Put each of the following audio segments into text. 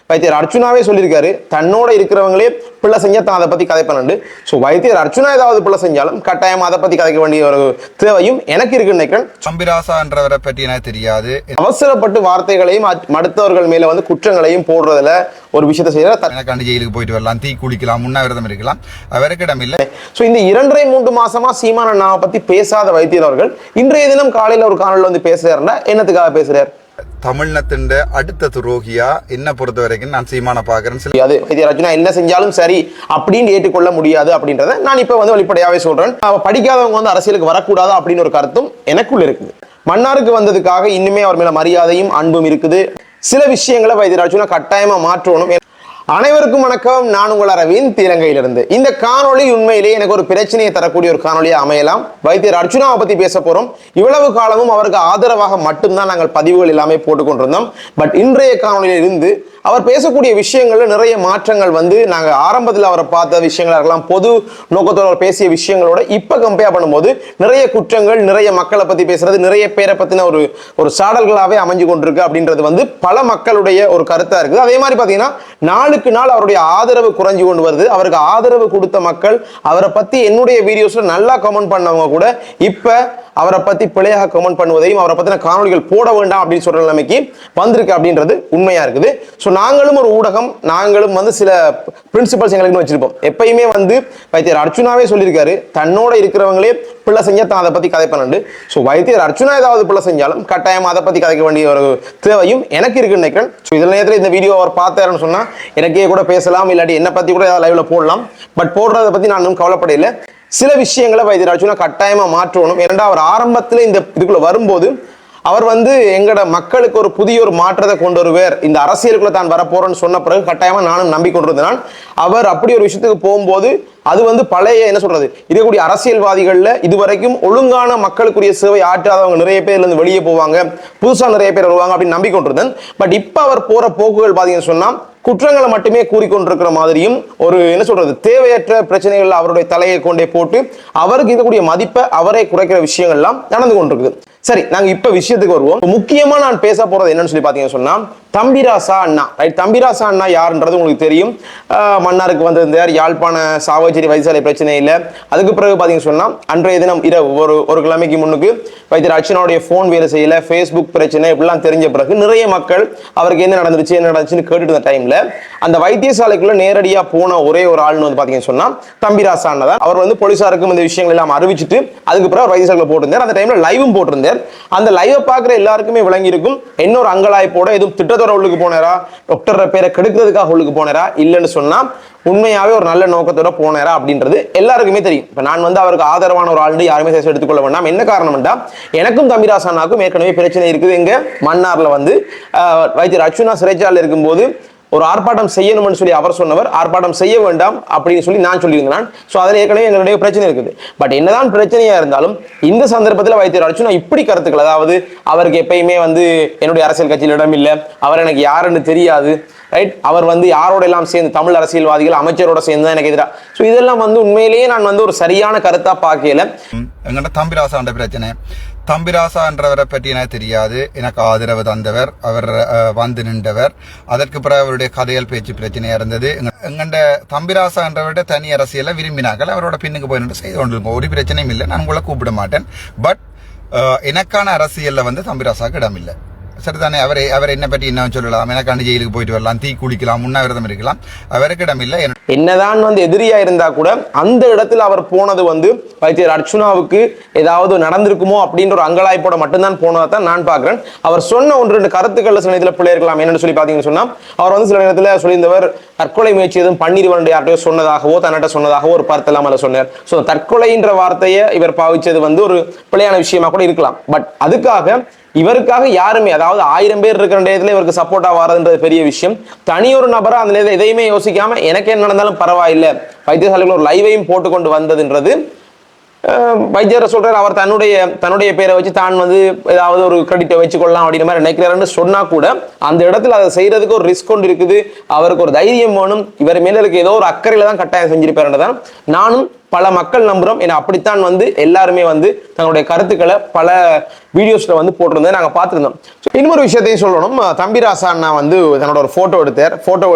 வைத்தியர் அர்ச்சுனாவே சொல்லியிருக்காரு, தன்னோட இருக்கிறவங்களே பிள்ளை செஞ்சா தான் அதை பத்தி கதைப்பண்ணு. ஸோ வைத்தியர் அர்ச்சுனா ஏதாவது பிள்ளை செஞ்சாலும் கட்டாயம் அதை பத்தி கதைக்க வேண்டிய ஒரு தேவையும் எனக்கு இருக்குன்னு நினைக்கிறேன். தம்பிராசா என்றவரை பற்றி எனக்கு தெரியாது. அவசரப்பட்டு வார்த்தைகளையும் மடுத்தவர்கள் மேல வந்து குற்றங்களையும் போடுறதுல ஒரு விஷயத்தை செய்யற எனக்கு ஜெயிலுக்கு போயிட்டு வரலாம், தீ குளிக்கலாம், உண்ணாவிரதம் இருக்கலாம், அவருக்கு இடம் இல்லை. ஸோ இந்த 2.5-3 மாசமா சீமான் அண்ணாவை பத்தி பேசாத வைத்தியர் அவர்கள் இன்றைய தினம் காலையில ஒரு காணொலியில் வந்து பேசுறாருன்னா என்னத்துக்காக பேசுறாரு? தமிழ்நாட்டின் அடுத்த துரோகியா என்ன பொறுத்த வரைக்கும் நான் சீமான பாக்குறேன். வைத்தியர் அர்ச்சுனா என்ன செஞ்சாலும் சரி அப்படின்னு ஏற்றுக்கொள்ள முடியாது அப்படின்றத நான் இப்ப வந்து வெளிப்படையாவே சொல்றேன். படிக்காதவங்க வந்து அரசியலுக்கு வரக்கூடாது அப்படின்னு ஒரு கருத்தும் எனக்குள்ள இருக்குது. மன்னாருக்கு வந்ததுக்காக இன்னுமே அவர் மேல மரியாதையும் அன்பும் இருக்குது. சில விஷயங்களை வைத்தியர் அர்ச்சுனா கட்டாயமா மாற்றணும். அனைவருக்கும் வணக்கம், நான் உங்கள் அரவிந்த் இலங்கையிலிருந்து. இந்த காணொலி உண்மையிலேயே எனக்கு ஒரு பிரச்சனையை தரக்கூடிய ஒரு காணொலியா அமையலாம். வைத்தியர் அர்ச்சுனாவை பத்தி பேச போறோம். இவ்வளவு காலமும் அவருக்கு ஆதரவாக மட்டும்தான் நாங்கள் பதிவுகள் எல்லாமே போட்டுக்கொண்டிருந்தோம். பட் இன்றைய காணொலியில இருந்து அவர் பேசக்கூடிய விஷயங்கள்ல நிறைய மாற்றங்கள் வந்து நாங்கள் ஆரம்பத்தில் அவரை பார்த்த விஷயங்களா இருக்கலாம், பொது நோக்கத்தோட பேசிய விஷயங்களோட இப்ப கம்பேர் பண்ணும்போது நிறைய குற்றங்கள், நிறைய மக்களை பத்தி பேசுறது, நிறைய பேரை பத்தின ஒரு சாடல்களாவே அமைஞ்சு கொண்டிருக்கு அப்படின்றது வந்து பல மக்களுடைய ஒரு கருத்தா இருக்குது. அதே மாதிரி பாத்தீங்கன்னா நாளுக்கு நாள் அவருடைய ஆதரவு குறைஞ்சு கொண்டு வருது. அவருக்கு ஆதரவு கொடுத்த மக்கள், அவரை பத்தி என்னுடைய வீடியோஸ்ல நல்லா கமெண்ட் பண்ணவங்க கூட இப்ப அவரை பத்தி பிழையாக கமெண்ட் பண்ணுவதையும் அவரை பத்தின காணொலிகள் போட வேண்டாம் அப்படின்னு சொல்ற நிலைமைக்கு வந்திருக்கு அப்படின்றது உண்மையா இருக்குது. ஸோ நாங்களும் ஒரு ஊடகம், நாங்களும் வந்து சில பிரின்சிபல்ஸ் எங்களுக்கு வச்சிருப்போம். எப்பயுமே வந்து வைத்தியர் அர்ச்சுனாவே சொல்லியிருக்காரு, தன்னோட இருக்கிறவங்களே பிள்ளை செஞ்சா தான் அதை பத்தி கதைப்பண்ணு. ஸோ வைத்தியர் அர்ச்சுனா ஏதாவது பிள்ளை செஞ்சாலும் கட்டாயம் அதை பத்தி கதைக்க வேண்டிய ஒரு தேவையும் எனக்கு இருக்குன்னு நினைக்கிறேன். ஸோ இதில் நேரத்தில் இந்த வீடியோ அவர் பார்த்தாருன்னு சொன்னா எனக்கே கூட பேசலாம், இல்லாட்டி என்னை பத்தி கூட ஏதாவது லைவ்ல போடலாம். பட் போடுறதை பத்தி நான் இன்னும் கவலைப்படையில. சில விஷயங்களை வைத்தியர் அர்ச்சுனா கட்டாயமா மாற்றணும். ஏன்னா அவர் ஆரம்பத்தில் இந்த இதுக்குள்ள வரும்போது அவர் வந்து எங்கட மக்களுக்கு ஒரு புதிய ஒரு மாற்றத்தை கொண்டு வருவார், இந்த அரசியலுக்குள்ள தான் வரப்போறேன்னு சொன்ன பிறகு கட்டாயமா நானும் நம்பிக்கொண்டிருந்தேன். அவர் அப்படி ஒரு விஷயத்துக்கு போகும்போது அது வந்து பழைய என்ன சொல்றது இருக்கக்கூடிய அரசியல்வாதிகள்ல இதுவரைக்கும் ஒழுங்கான மக்களுக்குரிய சேவை ஆற்றாதவங்க நிறைய பேர்ல இருந்து வெளியே போவாங்க, புதுசா நிறைய பேர் வருவாங்க அப்படின்னு நம்பிக்கொண்டிருந்தேன். பட் இப்ப அவர் போற போக்குகள் பாத்தீங்கன்னு சொன்னா குற்றங்களை மட்டுமே கூறிக்கொண்டிருக்கிற மாதிரியும் ஒரு என்ன சொல்றது தேவையற்ற பிரச்சனைகள் அவருடைய தலையை கொண்டே போட்டு அவருக்கு இருக்கக்கூடிய மதிப்பை அவரே குறைக்கிற விஷயங்கள்லாம் நடந்து கொண்டிருக்குது. சரி, நாங்க இப்ப விஷயத்துக்கு வருவோம். முக்கியமா நான் பேச போறது என்னன்னு சொல்லி பாத்தீங்கன்னு சொன்னா தம்பிராசா அண்ணா. ரைட், தம்பிராசா அண்ணா யாருன்றது உங்களுக்கு தெரியும். மன்னாருக்கு வந்திருந்தார், யாழ்ப்பாண சாவச்சேரி வைத்தியசாலை பிரச்சனை இல்லை. அதுக்கு பிறகு பாத்தீங்கன்னு சொன்னா அன்றைய தினம் இரவு ஒரு கிழமைக்கு முன்னுக்கு வைத்தியர் அர்ச்சுனாவுடைய போன் வேலை செய்யல, ஃபேஸ்புக் பிரச்சனை இப்படிலாம் தெரிஞ்ச பிறகு நிறைய மக்கள் அவருக்கு என்ன நடந்துச்சுன்னு கேட்டுட்டு இருந்த டைம்ல அந்த வைத்தியசாலைக்குள்ள நேரடியா போன ஒரே ஒரு ஆள்னு வந்து பாத்தீங்கன்னு சொன்னா தம்பிராசா அண்ணா தான். அவர் வந்து போலீசாருக்கும் இந்த விஷயங்கள் எல்லாம் அறிவிச்சுட்டு அதுக்கு பிறகு வைத்தியசாலைக்குள்ள போட்டிருந்தார். அந்த டைம்ல லைவும் போட்டிருந்தார். அந்த லைவை பார்க்குற எல்லாருக்குமே விளங்கி இருக்கும் இன்னொரு அங்கலாய்ப்போட எதுவும் திட்டத்தோட உள்ளுக்கு போனாரா, டாக்டர் பேரை கெடுக்கிறதுக்காக உள்ளுக்கு போனாரா, இல்லைன்னு சொன்னா உண்மையாவே ஒரு நல்ல நோக்கத்தோட போனாரா அப்படின்றது எல்லாருக்குமே தெரியும். இப்ப நான் வந்து அவருக்கு ஆதரவான ஒரு ஆள் யாருமே எடுத்துக்கொள்ள வேண்டாம். என்ன காரணம்டா, எனக்கும் தம்பிராசானாக்கும் ஏற்கனவே பிரச்சனை இருக்குது. எங்க மன்னார்ல வந்து வைத்தியர் அர்ச்சுனா சிறைச்சாலையில் இருக்கும்போது ஒரு ஆர்ப்பாட்டம் செய்யணும்னு சொல்லி அவர் சொன்னவர், ஆர்ப்பாட்டம் செய்ய வேண்டாம் அப்படின்னு சொல்லி நான் சொல்லியிருந்தேன். ஸோ அதில் ஏற்கனவே எங்களுடைய பிரச்சனை இருக்குது. பட் என்னதான் பிரச்சனையா இருந்தாலும் இந்த சந்தர்ப்பத்தில் வைத்தியர் அர்ச்சுனா இப்படி கருத்துக்கள், அதாவது அவருக்கு எப்பயுமே வந்து என்னுடைய அரசியல் கட்சியில் இடம் இல்லை, அவர் எனக்கு யாருன்னு தெரியாது, ரைட், அவர் வந்து யாரோட எல்லாம் சேர்ந்து தமிழ் அரசியல்வாதிகள் அமைச்சரோட சேர்ந்து தான் எனக்கு எதிராக. ஸோ இதெல்லாம் வந்து உண்மையிலேயே நான் வந்து ஒரு சரியான கருத்தா பார்க்கல. எங்கள்கிட்ட தம்பிராசாண்ட பிரச்சனை, தம்பிராசா என்றவரை பற்றி எனக்கு தெரியாது. எனக்கு ஆதரவு தந்தவர், அவர் வந்து நின்றவர். அதற்கு பிறகு அவருடைய கதையல் பேச்சு பிரச்சனையா இருந்தது. எங்கண்ட தம்பிராசா என்றவருடைய தனி அரசியலை விரும்பினார்கள், அவரோட பின்னுக்கு போய் நின்று செய்து கொண்டிருக்கோம். ஒரு பிரச்சனையும் இல்லை, நான் உங்களை கூப்பிட மாட்டேன். பட் எனக்கான அரசியல்ல வந்து தம்பிராசாக்கு இடம் இல்லை. சரிதானே, அவர் என்ன பற்றி என்ன சொல்லலாம், எனக்கான ஜெயிலுக்கு போயிட்டு வரலாம், தீ குளிக்கலாம், உண்ணாவிரதம் இருக்கலாம், அவருக்கு இடம் இல்லை. என்னதான் வந்து எதிரியா இருந்தா கூட அந்த இடத்துல அவர் போனது வந்து வைத்தியர் அர்ச்சுனாவுக்கு ஏதாவது நடந்திருக்குமோ அப்படின்ற ஒரு அங்கலாய்ப்போட மட்டும்தான் போனதான் நான் பாக்குறேன். அவர் சொன்ன 1-2 கருத்துக்கள் சில நேரத்தில் பிள்ளை இருக்கலாம். என்னன்னு சொல்லி பாத்தீங்கன்னு சொன்னா அவர் வந்து சில நேரத்தில் சொல்லியிருந்தவர் தற்கொலை முயற்சி எதுவும் பன்னீர்வண்டு யார்கிட்டயோ சொன்னதாகவோ தன்னிட்ட சொன்னதாகவோ ஒரு பருத்தெல்லாம் சொன்னார். ஸோ தற்கொலைன்ற வார்த்தையை இவர் பாவிச்சது வந்து ஒரு பிழையான விஷயமா கூட இருக்கலாம். பட் அதுக்காக இவருக்காக யாருமே, அதாவது 1000 பேர் இருக்கிற நேரத்தில் இவருக்கு சப்போர்ட்டா வரதுன்றது பெரிய விஷயம். தனியொரு நபரா அந்த நேரத்தில் எதையுமே யோசிக்காம எனக்கு என்ன நடந்தாலும் பரவாயில்லை வைத்தியசாலையில் ஒரு லைவையும் போட்டுக்கொண்டு வந்ததுன்றது வைத்தியர் சொல்றாரு. அவர் தன்னுடைய பேரை வச்சு தான் வந்து ஏதாவது ஒரு கிரெடிட்டை வச்சுக்கொள்ளலாம் அப்படின்ற மாதிரி நினைக்கிறாருன்னு சொன்னா கூட அந்த இடத்துல அதை செய்யறதுக்கு ஒரு ரிஸ்க் கொண்டு இருக்குது. அவருக்கு ஒரு தைரியம் வேணும். இவர் மேல இருக்க ஏதோ ஒரு அக்கறையில தான் கட்டாயம் செஞ்சிருப்பாருன்றதான் நானும் பல மக்கள் நம்புறோம். ஏன்னா அப்படித்தான் வந்து எல்லாருமே வந்து தங்களுடைய கருத்துக்களை பல வீடியோஸ்ல வந்து போட்டிருந்தேன், நாங்க பார்த்திருந்தோம். இன்னொரு விஷயத்தையும் சொல்லணும். தம்பிராசா அண்ணா வந்து தன்னோட ஒரு போட்டோ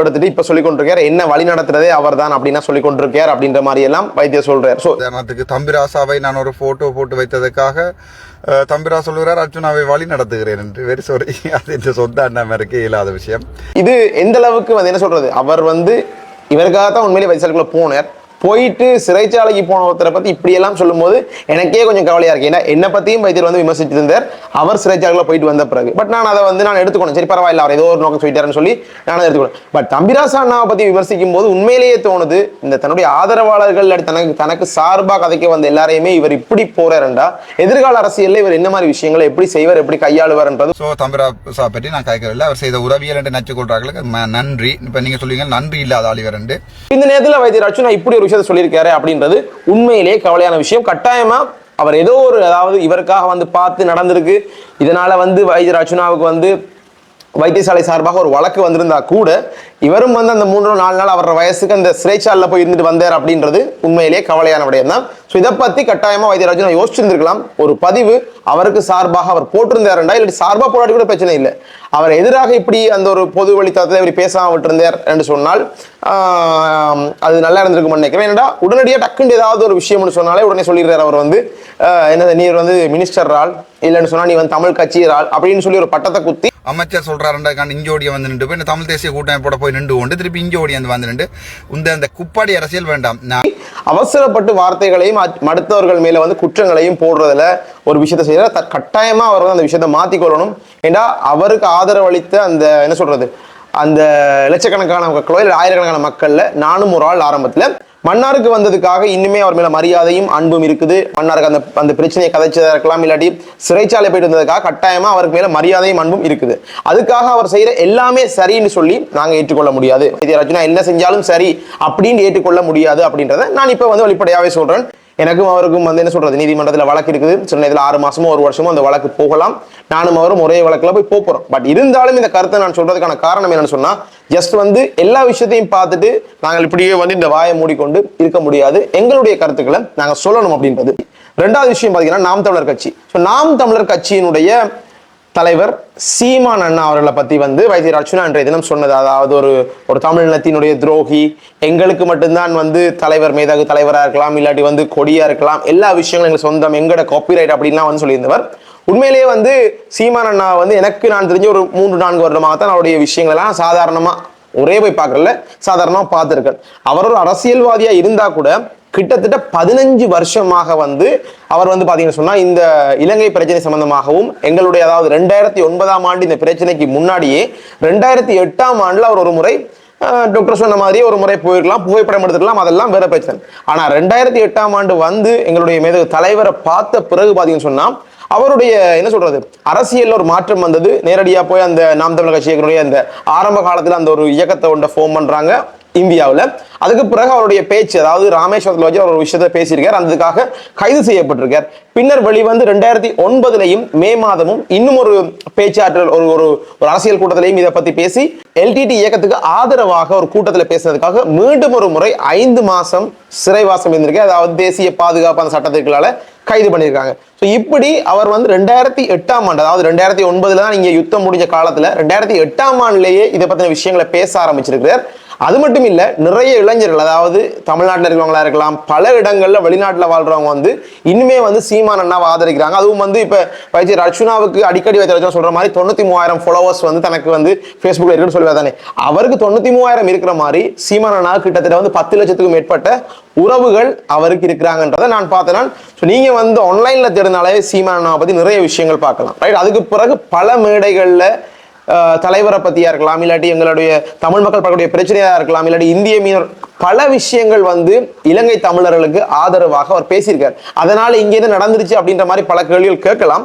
எடுத்துட்டு இப்ப சொல்லிக் கொண்டிருக்கார் என்ன வழி நடத்துறதே அவர் தான் அப்படின்னா சொல்லிக் கொண்டிருக்கார் அப்படின்ற மாதிரி எல்லாம் வைத்தியர் சொல்றாரு. உதாரணத்துக்கு தம்பிராசாவை நான் ஒரு போட்டோ போட்டு வைத்ததுக்காக தம்பிரா சொல்லுகிறார் அர்ஜுனாவை வழி நடத்துகிறேன் என்று. வெரி சாரி, அது இந்த சொந்த அண்ணா இருக்கே இல்லாத விஷயம். இது எந்த அளவுக்கு வந்து என்ன சொல்றது, அவர் வந்து இவருக்காக தான் உண்மையிலே வைத்தியசாலைக்குள்ள போனார். போயிட்டு சிறைச்சாலைக்கு போன ஒருத்தரை பத்தி இப்படி எல்லாம் சொல்லும் போது எனக்கே கொஞ்சம் கவலையா இருக்கு. ஏன்னா என்னை பத்தியும் வைத்தியர் வந்து விமர்சிச்சிருந்தார் அவர் சிறைச்சாலைக்குள்ள போயிட்டு வந்த பிறகு. பட் நான் அதை வந்து நான் எடுத்துக்கணும், சரி பரவாயில்ல அவர் ஏதோ ஒரு நோக்கம் சொல்லிட்டாருன்னு சொல்லி நான் அதை எடுத்துக்கணும். பட் தம்பிராசா அண்ணாவை பத்தி விமர்சிக்கும் போது உண்மையிலேயே தோணுது, இந்த தன்னுடைய ஆதரவாளர்கள் தனக்கு சார்பாக கதைக்க வந்த எல்லாரையுமே இவர் இப்படி போறாருண்டா எதிர்கால அரசியல்ல இவர் என்ன மாதிரி விஷயங்களை எப்படி செய்வார், எப்படி கையாளுவார்ன்றது. ஸோ தம்பிராசா பற்றி நான் கேட்கவில்லை. அவர் செய்த உறவியல் என்று நச்சு கொள்றார்களுக்கு நன்றி. இப்ப நீங்க சொல்லுவீங்க நன்றி இல்லாத ஆளிவர் என்று. இந்த நேரத்தில் வைத்தியர் அர்ஜுனா இப்படி ஒரு சொல்லியிருக்காரு அப்படின்றது உண்மையிலே கவலையான விஷயம். கட்டாயமா அவர் ஏதோ ஒரு அதாவது இவருக்காக வந்து பார்த்து நடந்திருக்கு. இதனால வந்து வைத்தியர் அர்ஜுனாவுக்கு வந்து வைத்தியசாலை சார்பாக ஒரு வழக்கு வந்திருந்தா கூட இவரும் வந்து அந்த 3-4 நாள் அவரோட வயசுக்கு அந்த சிறைச்சாலையில் போய் இருந்துட்டு வந்தார் அப்படின்றது உண்மையிலேயே கவலையான விடயம் தான். ஸோ இதை பத்தி கட்டாயமா வைத்தியர் அர்ஜுனா யோசிச்சிருந்திருக்கலாம். ஒரு பதிவு அவருக்கு சார்பாக அவர் போட்டிருந்தாருண்டா இல்லாட்டி சார்பாக போராடி கூட பிரச்சனை இல்லை. அவர் எதிராக இப்படி அந்த ஒரு பொது வழித்தளத்தில் இப்படி பேசாம விட்டுருந்தார் என்று சொன்னால் அது நல்லா இருந்திருக்கும் நினைக்கிறேன். ஏன்னா உடனடியாக டக்குன்னு ஏதாவது ஒரு விஷயம்னு சொன்னாலே உடனே சொல்லிடுறாரு அவர் வந்து என்னது நீர் வந்து மினிஸ்டர் ஆள் இல்லைன்னு சொன்னா நீ வந்து தமிழ் கட்சியர் ஆள் அப்படின்னு சொல்லி ஒரு பட்டத்தை குத்தி அமைச்சர் சொல்றாருண்டா இஞ்சோடிய வந்து நின்று போய் தமிழ் தேசிய கூட்டமைப்போட போய் நின்று கொண்டு திருப்பி இஞ்சோடி வந்து நின்று அந்த குப்பாடி அரசியல் வேண்டாம். அவசரப்பட்டு வார்த்தைகளையும் மடுத்தவர்கள் மேல வந்து குற்றங்களையும் போடுறதுல ஒரு விஷயத்தை செய்யற கட்டாயமா அவர் வந்து அந்த விஷயத்தை மாத்திக்கொள்ளணும். ஏன்னா அவருக்கு ஆதரவு அளித்த அந்த என்ன சொல்றது அந்த லட்சக்கணக்கான மக்களோ இல்லை ஆயிரக்கணக்கான மக்கள்ல நானும் ஒரு ஆள் ஆரம்பத்துல மன்னாருக்கு வந்ததுக்காக இன்னுமே அவர் மேல மரியாதையும் அன்பும் இருக்குது. மன்னாருக்கு அந்த பிரச்சனையை கதைச்சதா இருக்கலாம், இல்லாட்டி சிறைச்சாலை போயிட்டு வந்ததுக்காக கட்டாயமா அவருக்கு மேல மரியாதையும் அன்பும் இருக்குது. அதுக்காக அவர் செய்யற எல்லாமே சரின்னு சொல்லி நாங்க ஏற்றுக்கொள்ள முடியாது. வைத்தியர் அர்ஜுனா என்ன செஞ்சாலும் சரி அப்படின்னு ஏற்றுக்கொள்ள முடியாது அப்படின்றத நான் இப்ப வந்து வெளிப்படையாவே சொல்றேன். எனக்கும் அவருக்கும் வந்து என்ன சொல்றது நீதிமன்றத்தில் வழக்கு இருக்குது. சில இதில் 6 மாசமோ 1 வருஷமோ அந்த வழக்கு போகலாம். நானும் அவரும் ஒரே வழக்குல போய் போறோம். பட் இருந்தாலும் இந்த கருத்தை நான் சொல்றதுக்கான காரணம் என்னன்னு சொன்னா ஜஸ்ட் வந்து எல்லா விஷயத்தையும் பார்த்துட்டு நாங்கள் இப்படியே வந்து இந்த வாயை மூடிக்கொண்டு இருக்க முடியாது. எங்களுடைய கருத்துக்களை நாங்கள் சொல்லணும் அப்படின்றது. 2வது விஷயம் பாத்தீங்கன்னா நாம் தமிழர் கட்சி. நாம் தமிழர் கட்சியினுடைய தலைவர் சீமான் அண்ணா அவர்களை பத்தி வந்து வைத்தியர் அர்ஜுனா அன்றைய தினம் சொன்னது, அதாவது ஒரு தமிழினத்தினுடைய துரோகி, எங்களுக்கு மட்டும்தான் வந்து தலைவர் மேதகு தலைவராக இருக்கலாம், இல்லாட்டி வந்து கொடியா இருக்கலாம், எல்லா விஷயங்களும் எங்களுக்கு சொந்தம், எங்களோட காப்பிரைட் அப்படின்லாம் வந்து சொல்லியிருந்தவர். உண்மையிலேயே வந்து சீமான் அண்ணா வந்து எனக்கு நான் தெரிஞ்ச ஒரு 3-4 வருடமாக தான் அவருடைய விஷயங்கள் எல்லாம் சாதாரணமா ஒரே போய் பார்க்கறல சாதாரணமா பார்த்துருக்கேன். அவர் ஒரு அரசியல்வாதியா இருந்தா கூட கிட்டத்தட்ட 15 வருஷமாக வந்து அவர் வந்து பாத்தீங்கன்னா சொன்னா இந்த இலங்கை பிரச்சனை சம்பந்தமாகவும் எங்களுடைய அதாவது 2009ஆம் ஆண்டு இந்த பிரச்சனைக்கு முன்னாடியே 2008ஆம் ஆண்டுல அவர் ஒரு முறை டாக்டர் சொன்ன மாதிரியே ஒரு முறை போயிருக்கலாம், புகைப்படம் எடுத்துக்கலாம், அதெல்லாம் வேற பிரச்சனை. ஆனா 2008ஆம் ஆண்டு வந்து எங்களுடைய மேதகு தலைவரை பார்த்த பிறகு பாத்தீங்கன்னு சொன்னா அவருடைய என்ன சொல்றது அரசியல் ஒரு மாற்றம் வந்தது. நேரடியா போய் அந்த நாம் தமிழர் கட்சியினுடைய அந்த ஆரம்ப காலத்துல அந்த ஒரு இயக்கத்தை ஒன்றை ஃபார்ம் பண்றாங்க இந்தியாவில். அதுக்கு பிறகு அவருடைய பேச்சு அதாவது ராமேஸ்வரத்தில் வச்சு அவர் ஒரு விஷயத்தை பேசியிருக்கார், அதுக்காக கைது செய்யப்பட்டிருக்கார். பின்னர் வெளிவந்து 2009 மே மாதமும் இன்னும் ஒரு பேச்சாற்றல் ஒரு அரசியல் கூட்டத்திலையும் இதை பத்தி பேசி எல்டிடி இயக்கத்துக்கு ஆதரவாக ஒரு கூட்டத்தில் பேசுறதுக்காக மீண்டும் ஒரு முறை 5 மாசம் சிறைவாசம் இருந்திருக்கு. அதாவது தேசிய பாதுகாப்பு அந்த சட்டத்திற்களால கைது பண்ணியிருக்காங்க. ஸோ இப்படி அவர் வந்து 2008ஆம் ஆண்டு அதாவது 2009 தான் இங்க யுத்தம் முடிஞ்ச காலத்துல 2008ஆம் ஆண்டுலேயே இதை பத்தின விஷயங்களை பேச ஆரம்பிச்சிருக்கிறார். அது மட்டும் இல்ல நிறைய இளைஞர்கள் அதாவது தமிழ்நாட்டில் இருக்கிறவங்களா இருக்கலாம், பல இடங்கள்ல வெளிநாட்டுல வாழ்றவங்க வந்து இன்னுமே வந்து சீமான் அண்ணாவை ஆதரிக்கிறாங்க. அதுவும் வந்து இப்ப வைத்தியர் அர்ஜுனாவுக்கு அடிக்கடி வைத்தியர் சொல்ற மாதிரி 93,000 ஃபாலோவர்ஸ் வந்து தனக்கு வந்து ஃபேஸ்புக்ல இருக்குன்னு சொல்லுவா தானே, அவருக்கு 93,000 இருக்கிற மாதிரி சீமான் அண்ணா கிட்டத்தட்ட வந்து 10 லட்சத்துக்கும் மேற்பட்ட உறவுகள் அவருக்கு இருக்கிறாங்கன்றதை நான் பார்த்தேன். ஸோ நீங்க வந்து ஆன்லைன்ல தேடினாலே சீமான் அண்ணாவை பத்தி நிறைய விஷயங்கள் பார்க்கலாம். ரைட், அதுக்கு பிறகு பல மேடைகள்ல தலைவரை பத்தியா இருக்கலாம், இல்லாட்டி எங்களுடைய தமிழ் மக்கள் படக்கூடிய பிரச்சனையா இருக்கலாம், இல்லாட்டி இந்திய மீனர் பல விஷயங்கள் வந்து இலங்கை தமிழர்களுக்கு ஆதரவாக அவர் பேசியிருக்கார். அதனால இங்கே என்ன நடந்துருச்சு அப்படின்ற மாதிரி பல கேள்விகள் கேட்கலாம்.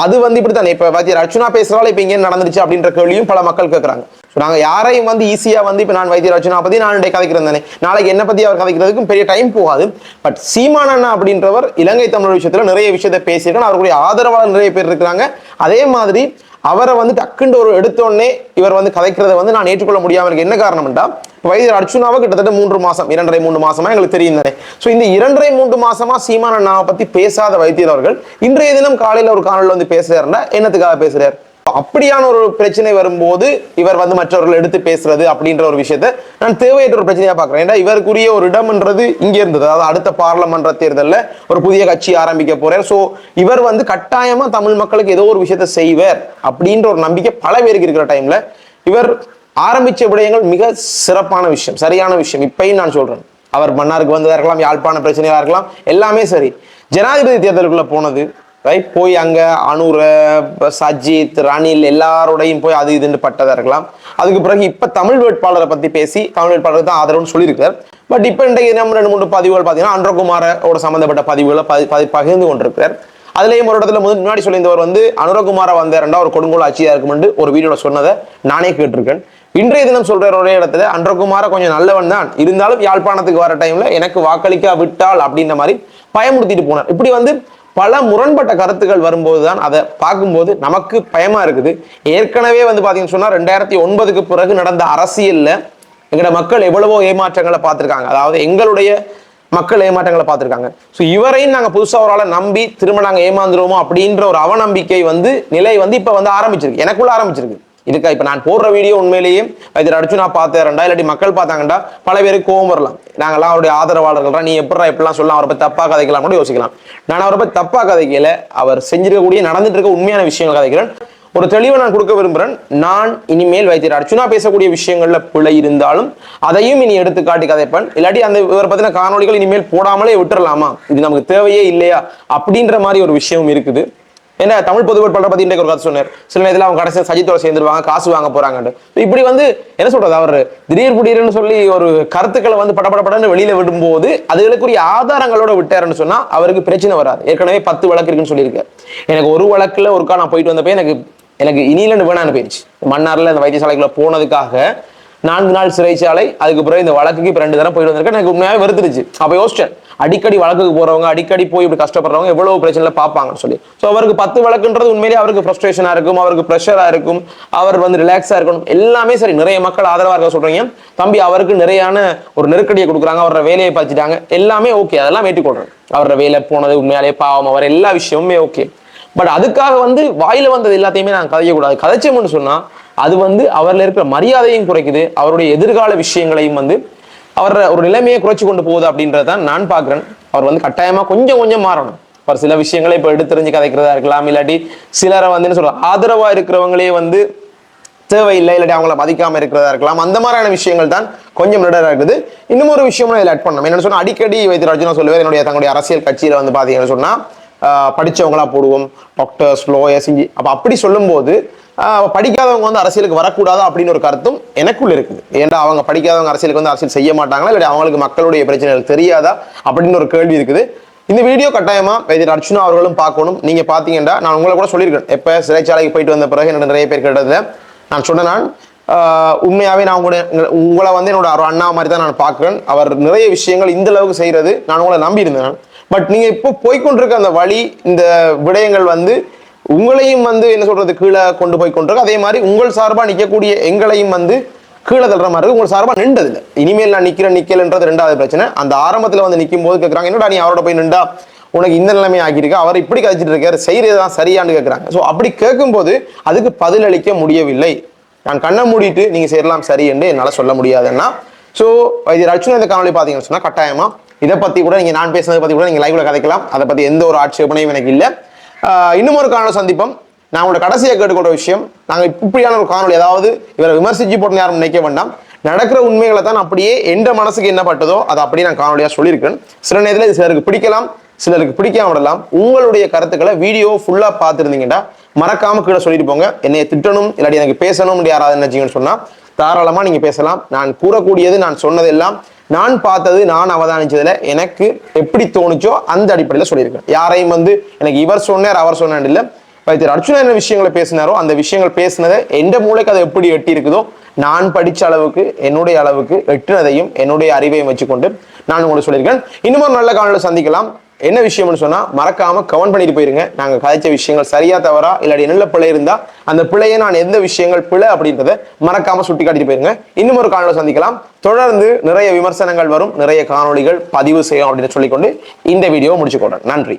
அது வந்து இப்படித்தானே இப்ப வைத்தியர் அர்ஜுனா பேசுறாலும் இப்ப இங்கே நடந்துருச்சு அப்படின்ற கேள்வியும் பல மக்கள் கேட்கறாங்க. நாங்க யாரையும் வந்து ஈஸியா வந்து இப்ப நான் வைத்தியர் அர்ஜுனா பத்தி நான் கதைக்கிறேன் தானே, நாளைக்கு என்ன பத்தி அவர் கதைக்கிறதுக்கும் பெரிய டைம் போகாது. பட் சீமான் அண்ணா அப்படின்றவர் இலங்கை தமிழர் விஷயத்துல நிறைய விஷயத்த பேசியிருக்காங்க, அவருடைய ஆதரவாளர் நிறைய பேர் இருக்கிறாங்க. அதே மாதிரி அவரை வந்து டக்குண்டு ஒரு எடுத்தோடனே இவர் வந்து கதைக்கிறத வந்து நான் ஏற்றுக்கொள்ள முடியாம இருக்கு. என்ன காரணம்டா, வைத்தியர் அர்ச்சுனாவை கிட்டத்தட்ட 3 மாசம் 2.5-3 மாசமா எங்களுக்கு தெரியும் தானே. ஸோ இந்த 2.5-3 மாசமா சீமான் அண்ணாவை பத்தி பேசாத வைத்தியர் அவர்கள் இன்றைய தினம் காலையில ஒரு காணொலியில் வந்து பேசுறாருன்னா என்னத்துக்காக பேசுறாரு? அப்படியான ஒரு பிரச்சனை வரும்போது இவர் வந்து மற்றவர்கள் எடுத்து பேசுறது அப்படின்ற ஒரு விஷயத்த நான் தேவையற்ற ஒரு பிரச்சனையா பாக்குறேன். ஏன்னா இவருக்குரிய ஒரு இடம்ன்றது இங்க இருந்தது. அதாவது அடுத்த பாராளுமன்ற தேர்தலில் ஒரு புதிய கட்சி ஆரம்பிக்க போறார். சோ இவர் வந்து கட்டாயமா தமிழ் மக்களுக்கு ஏதோ ஒரு விஷயத்த செய்வார் அப்படின்ற ஒரு நம்பிக்கை பல பேருக்கு இருக்கிற டைம்ல இவர் ஆரம்பிச்ச விடயங்கள் மிக சிறப்பான விஷயம், சரியான விஷயம். இப்பயும் நான் சொல்றேன், அவர் மன்னாருக்கு வந்ததா இருக்கலாம், யாழ்ப்பாண பிரச்சனையா இருக்கலாம், எல்லாமே சரி. ஜனாதிபதி தேர்தலுக்குள்ள போனது ரைட், போய் அங்க அனுர சஜித் ரணில் எல்லாரோடையும் போய் அது இதுன்னு பட்டதா இருக்கலாம். அதுக்கு பிறகு இப்ப தமிழ் வேட்பாளரை பத்தி பேசி தமிழ் வேட்பாளருக்கு தான் ஆதரவுன்னு சொல்லியிருக்காரு. பட் இப்ப இன்றைக்கு நம்ம 2-3 பதிவுகள் பாத்தீங்கன்னா அனுரகுமாரோட சம்பந்தப்பட்ட பதிவுகளை பகிர்ந்து கொண்டிருக்கிறார். அதுலயும் ஒரு இடத்துல முன்னாடி சொல்லியிருந்தவர் வந்து அனுரகுமார வந்தாருண்டா ஒரு கொடுங்கோல் ஆட்சியா இருக்குமென்று ஒரு வீடியோல சொன்னதை நானே கேட்டிருக்கேன். இன்றைய தினம் சொல்ற ஒரே இடத்துல அனுரகுமார கொஞ்சம் நல்லவன் தான், இருந்தாலும் யாழ்ப்பாணத்துக்கு வர டைம்ல எனக்கு வாக்களிக்க விட்டால் அப்படின்ற மாதிரி பயமுறுத்திட்டு போனார். இப்படி வந்து பல முரண்பட்ட கருத்துக்கள் வரும்போதுதான் அதை பார்க்கும்போது நமக்கு பயமா இருக்குது. ஏற்கனவே வந்து பாத்தீங்கன்னு சொன்னா 2009க்கு பிறகு நடந்த அரசியல்ல எங்களோட மக்கள் எவ்வளவோ ஏமாற்றங்களை பார்த்திருக்காங்க. அதாவது எங்களுடைய மக்கள் ஏமாற்றங்களை பார்த்திருக்காங்க. ஸோ இவரையும் நாங்க புதுசா ஒரு ஆளை நம்பி திரும்ப நாங்க ஏமாந்துருவோமோ அப்படின்ற ஒரு அவநம்பிக்கை வந்து நிலை வந்து இப்ப வந்து ஆரம்பிச்சிருக்கு, எனக்குள்ள ஆரம்பிச்சிருக்கு. இருக்கா இப்ப நான் போடுற வீடியோ உண்மையிலேயே இதில் அடிச்சு நான் பார்த்தேன்டா இல்லாட்டி மக்கள் பார்த்தாங்கண்டா பல பேருக்கு கோவம் வரலாம். நாங்கெல்லாம் அவருடைய ஆதரவாளர்கள், நீ எப்படிலாம் சொல்லலாம், அவரை பத்தி தப்பா கதைக்கலாம் கூட யோசிக்கலாம். நான் அவரை பத்தி தப்பா கதைக்கல, அவர் செஞ்சிருக்கக்கூடிய நடந்துட்டு இருக்க உண்மையான விஷயங்கள் கதைக்கிறேன். ஒரு தெளிவை நான் கொடுக்க விரும்புகிறேன். நான் இனிமேல் வைத்தியர் அர்ச்சுனா பேசக்கூடிய விஷயங்கள்ல பிழை இருந்தாலும் அதையும் இனி எடுத்து காட்டி கதைப்பேன். இல்லாட்டி அந்த இவரை பத்தின காணொலிகள் இனிமேல் போடாமலே விட்டுறலாமா, இது நமக்கு தேவையே இல்லையா அப்படின்ற மாதிரி ஒரு விஷயம் இருக்குது. ஏன்னா தமிழ் பொது வேட்பாளரை பத்தி இன்றைக்கு ஒரு கதை சொன்னார். சில நேரத்தில் அவங்க கடைசியாக சஜித்தோட சேர்ந்துருவாங்க, காசு வாங்க போறாங்கன்னு. இப்படி வந்து என்ன சொல்றது, அவர் திடீர்னு சொல்லி ஒரு கருத்துக்களை வந்து படப்படப்படன்னு வெளியில விடும்போது அதுகளுக்குரிய ஆதாரங்களோட விட்டாருன்னு சொன்னா அவருக்கு பிரச்சனை வராது. ஏற்கனவே 10 வழக்கு இருக்குன்னு சொல்லியிருக்காரு. எனக்கு ஒரு வழக்குல ஒருக்கா நான் போயிட்டு வந்தப்ப எனக்கு இனியில வேணான்னு போயிடுச்சு. மன்னார்ல அந்த வைத்தியசாலைக்குள்ள போனதுக்காக 4 நாள் சிறைச்சாலை, அதுக்கு பிறகு இந்த வழக்குக்கு இப்ப 2 தடவை போயிட்டு வந்திருக்கேன். எனக்கு உண்மையாவே வெறுத்துருச்சு. அப்ப யோசிச்சேன், அடிக்கடி வழக்குக்கு போறவங்க அடிக்கடி போய் இப்படி கஷ்டப்படுறவங்க எவ்வளவு பிரச்சனை பார்ப்பாங்கன்னு சொல்லி. ஸோ அவருக்கு 10 வழக்குன்றது உண்மையிலேயே அவருக்கு ஃப்ரஸ்ட்ரேஷனா இருக்கும், அவருக்கு ப்ரெஷரா இருக்கும், அவர் வந்து ரிலாக்ஸா இருக்கணும், எல்லாமே சரி. நிறைய மக்கள் ஆதரவா இருக்க சொல்றீங்க தம்பி, அவருக்கு நிறையான ஒரு நெருக்கடியை கொடுக்குறாங்க, அவரோட வேலையை பார்த்துட்டாங்க, எல்லாமே ஓகே, அதெல்லாம் ஏற்றுக்கொள்றேன். அவரோட வேலை போனது உண்மையாலே பாவம், அவர் எல்லா விஷயமுமே ஓகே. பட் அதுக்காக வந்து வாயில வந்தது எல்லாத்தையுமே நான் கதைக்க கூடாது. கதைச்சோம்னு சொன்னா அது வந்து அவர்ல இருக்கிற மரியாதையும் குறைக்குது, அவருடைய எதிர்கால விஷயங்களையும் வந்து அவர் ஒரு நிலைமையை குறைச்சி கொண்டு போகுது அப்படின்றதான் நான் பாக்குறேன். அவர் வந்து கட்டாயமா கொஞ்சம் மாறணும். அவர் சில விஷயங்களை இப்ப எடுத்துரிஞ்சு கதைக்கிறதா இருக்கலாம், இல்லாட்டி சிலரை வந்து என்ன சொல்ற ஆதரவா இருக்கிறவங்களே வந்து தேவையில்லை, இல்லாட்டி அவங்கள மதிக்காம இருக்கிறதா இருக்கலாம். அந்த மாதிரியான விஷயங்கள் தான் கொஞ்சம் நிடரா இருக்குது. இன்னும் ஒரு விஷயம் இதில் ஆட் பண்ணணும். என்னன்னு சொன்னா அடிக்கடி வைத்தியர் அர்ச்சுனா சொல்லுவேன், தங்களுடைய அரசியல் கட்சியில வந்து பாத்தீங்கன்னு சொன்னா படிச்சவங்களா போடுவோம், டாக்டர்ஸ் லோயர்ஸ் இஞ்சி. அப்படி சொல்லும் போது படிக்காதவங்க வந்து அரசியலுக்கு வரக்கூடாது அப்படின்னு ஒரு கருத்தும் எனக்குள்ள இருக்குது. ஏன்டா அவங்க படிக்காதவங்க அரசியலுக்கு வந்து அரசியல் செய்ய மாட்டாங்களா, இல்லை அவங்களுக்கு மக்களுடைய பிரச்சனைகள் தெரியாதா அப்படின்னு ஒரு கேள்வி இருக்குது. இந்த வீடியோ கட்டாயமா வைத்தியர் அர்ச்சுனா அவர்களும் பார்க்கணும். நீங்க பாத்தீங்கன்னா நான் உங்களை கூட சொல்லியிருக்கேன், எப்ப சிறைச்சாலைக்கு போயிட்டு வந்த பிறகு என்னோட நிறைய பேர் கேட்டதுல நான் சொன்னேன், உண்மையாவே நான் உங்களை வந்து என்னோட ஒரு அண்ணா மாதிரி தான் நான் பார்க்கிறேன். அவர் நிறைய விஷயங்கள் இந்த அளவுக்கு செய்யறது நான் உங்களை நம்பி இருந்தேன். பட் நீங்க இப்போ போய்கொண்டிருக்க அந்த வழி, இந்த விடயங்கள் வந்து உங்களையும் வந்து என்ன சொல்றது கீழே கொண்டு போய் கொண்டிருக்கு. அதே மாதிரி உங்கள் சார்பா நிற்கக்கூடிய எங்களையும் வந்து கீழே தள்ளுற மாதிரி இருக்கு. உங்கள் சார்பா நின்றது இல்லை. இனிமேல் நான் நிக்கலன்றது 2வது பிரச்சனை. அந்த ஆரம்பத்துல வந்து நிற்கும் போது கேட்கறாங்க, என்னடா நீ அவரோட போய் நின்றா உனக்கு இந்த நிலைமை ஆகியிருக்கு, அவர் இப்படி கழிச்சிட்டு இருக்காரு, செய்யறதுதான் சரியான்னு கேட்கறாங்க. ஸோ அப்படி கேட்கும்போது அதுக்கு பதிலளிக்க முடியவில்லை. நான் கண்ணை மூடிட்டு நீங்க செய்யலாம் சரி என்று என்னால சொல்ல முடியாதுன்னா. ஸோ வைத்தியர் அர்ச்சுனா இந்த காணொலி பாத்தீங்கன்னு சொன்னா கட்டாயமா இதை பத்தி கூட நீங்க நான் பேசுனதை பத்தி கூட நீங்க லைவ்ல கதைக்கலாம். அதை பத்தி எந்த ஒரு ஆட்சேபனையும் எனக்கு இல்லை. இன்னும் ஒரு காணொலி சந்திப்போம். நான் உங்களோட கடைசியாக கேட்டுக்கொண்ட விஷயம், நாங்கள் இப்படியான ஒரு காணொலி, அதாவது இவரை விமர்சிச்சு போட்டு யாரும் நினைக்க வேண்டாம், நடக்கிற உண்மைகளை தான் அப்படியே எந்த மனசுக்கு என்ன பட்டதோ அதை அப்படியே நான் காணொலியா சொல்லியிருக்கேன். சில நேரத்தில் இது சிலருக்கு பிடிக்கலாம், சிலருக்கு பிடிக்காம விடலாம். உங்களுடைய கருத்துக்களை வீடியோ ஃபுல்லா பார்த்துருந்தீங்கன்னா மறக்காம கீழே சொல்லிட்டு போங்க. என்னைய திட்டணும் இல்லாட்டி எனக்கு பேசணும் யாராவது நினைச்சீங்கன்னு சொன்னா தாராளமா நீங்க பேசலாம். நான் கூறக்கூடியது, நான் சொன்னதெல்லாம் நான் பார்த்தது, நான் அவதானிச்சதுல எனக்கு எப்படி தோணுச்சோ அந்த அடிப்படையில் சொல்லியிருக்கேன். யாரையும் வந்து எனக்கு இவர் சொன்னார் அவர் சொன்னார் இல்லை. வைத்தியர் அர்ச்சுனா என்ன விஷயங்களை பேசினாரோ அந்த விஷயங்கள் பேசினதை எந்த மூளைக்கு அதை எப்படி எட்டி இருக்குதோ நான் படிச்ச அளவுக்கு என்னுடைய அளவுக்கு எட்டினதையும் என்னுடைய அறிவையும் வச்சுக்கொண்டு நான் உங்களுக்கு சொல்லியிருக்கேன். இன்னும் ஒரு நல்ல காணொலியில் சந்திக்கலாம். என்ன விஷயம்னு சொன்னா மறக்காம கமெண்ட் பண்ணிட்டு போயிருங்க. நாங்க கதைச்ச விஷயங்கள் சரியா தவறா இல்லாட்டி நல்ல பிழை இருந்தா அந்த பிழையை நான் எந்த விஷயங்கள் பிழை அப்படின்றத மறக்காம சுட்டி காட்டிட்டு போயிருங்க. இன்னும் ஒரு காணொலியில் சந்திக்கலாம். தொடர்ந்து நிறைய விமர்சனங்கள் வரும், நிறைய காணொளிகள் பதிவு செய்யும் அப்படின்னு சொல்லிக்கொண்டு இந்த வீடியோவை முடிச்சுக்கொள்றேன். நன்றி.